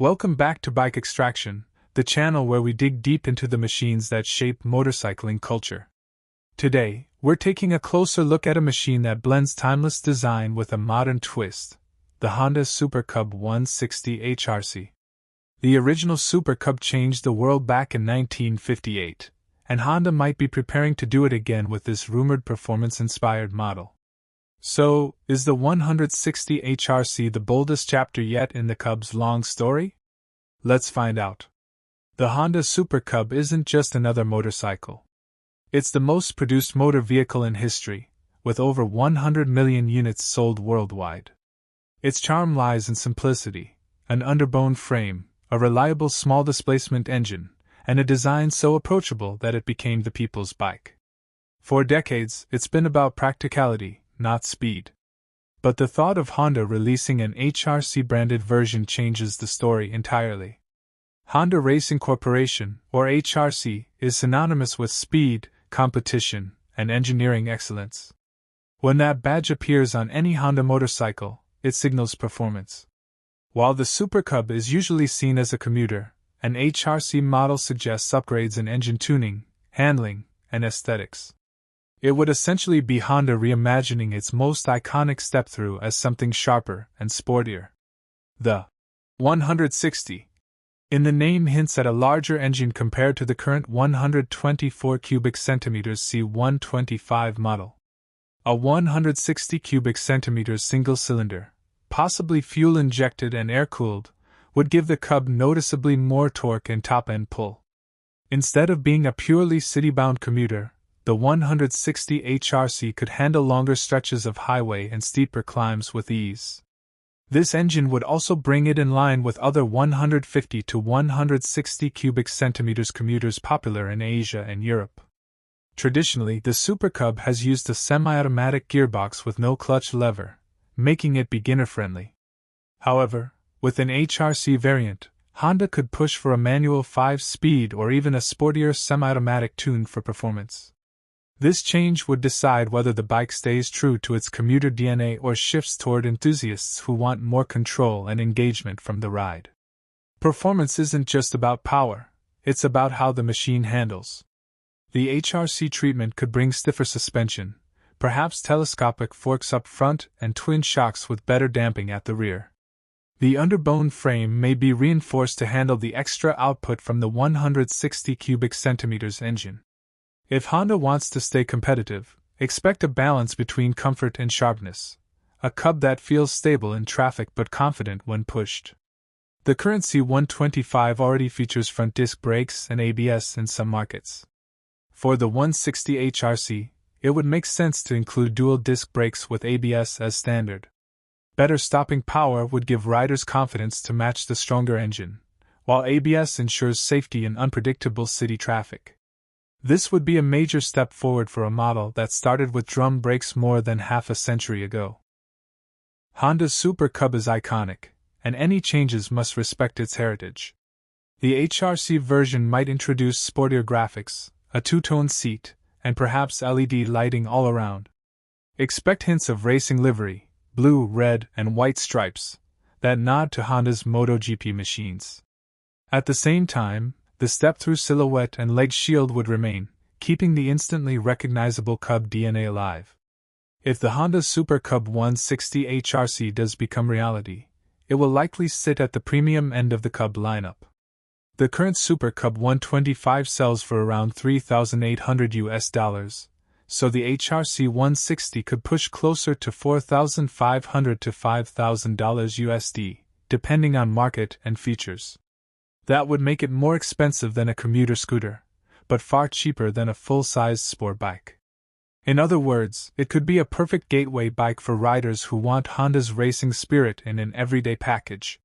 Welcome back to Bike Extraction, the channel where we dig deep into the machines that shape motorcycling culture. Today, we're taking a closer look at a machine that blends timeless design with a modern twist, the Honda Super Cub 160 HRC. The original Super Cub changed the world back in 1958, and Honda might be preparing to do it again with this rumored performance-inspired model. So, is the 160 HRC the boldest chapter yet in the Cub's long story? Let's find out. The Honda Super Cub isn't just another motorcycle. It's the most produced motor vehicle in history, with over 100 million units sold worldwide. Its charm lies in simplicity, an underbone frame, a reliable small displacement engine, and a design so approachable that it became the people's bike. For decades, it's been about practicality, not speed. But the thought of Honda releasing an HRC-branded version changes the story entirely. Honda Racing Corporation, or HRC, is synonymous with speed, competition, and engineering excellence. When that badge appears on any Honda motorcycle, it signals performance. While the Super Cub is usually seen as a commuter, an HRC model suggests upgrades in engine tuning, handling, and aesthetics. It would essentially be Honda reimagining its most iconic step-through as something sharper and sportier. The 160 in the name hints at a larger engine compared to the current 124 cubic centimeters C125 model. A 160 cubic centimeters single-cylinder, possibly fuel-injected and air-cooled, would give the Cub noticeably more torque and top-end pull. Instead of being a purely city-bound commuter, the 160 HRC could handle longer stretches of highway and steeper climbs with ease. This engine would also bring it in line with other 150 to 160 cubic centimeters commuters popular in Asia and Europe. Traditionally, the Super Cub has used a semi-automatic gearbox with no clutch lever, making it beginner-friendly. However, with an HRC variant, Honda could push for a manual 5-speed or even a sportier semi-automatic tune for performance. This change would decide whether the bike stays true to its commuter DNA or shifts toward enthusiasts who want more control and engagement from the ride. Performance isn't just about power, it's about how the machine handles. The HRC treatment could bring stiffer suspension, perhaps telescopic forks up front and twin shocks with better damping at the rear. The underbone frame may be reinforced to handle the extra output from the 160 cubic centimeters engine. If Honda wants to stay competitive, expect a balance between comfort and sharpness, a Cub that feels stable in traffic but confident when pushed. The current C125 already features front disc brakes and ABS in some markets. For the 160 HRC, it would make sense to include dual disc brakes with ABS as standard. Better stopping power would give riders confidence to match the stronger engine, while ABS ensures safety in unpredictable city traffic. This would be a major step forward for a model that started with drum brakes more than half a century ago. Honda's Super Cub is iconic, and any changes must respect its heritage. The HRC version might introduce sportier graphics, a two-tone seat, and perhaps LED lighting all around. Expect hints of racing livery, blue, red, and white stripes, that nod to Honda's MotoGP machines. At the same time, the step-through silhouette and leg shield would remain, keeping the instantly recognizable Cub DNA alive. If the Honda Super Cub 160 HRC does become reality, it will likely sit at the premium end of the Cub lineup. The current Super Cub 125 sells for around $3,800, so the HRC 160 could push closer to $4,500 to $5,000 USD, depending on market and features. That would make it more expensive than a commuter scooter, but far cheaper than a full-sized sport bike. In other words, it could be a perfect gateway bike for riders who want Honda's racing spirit in an everyday package.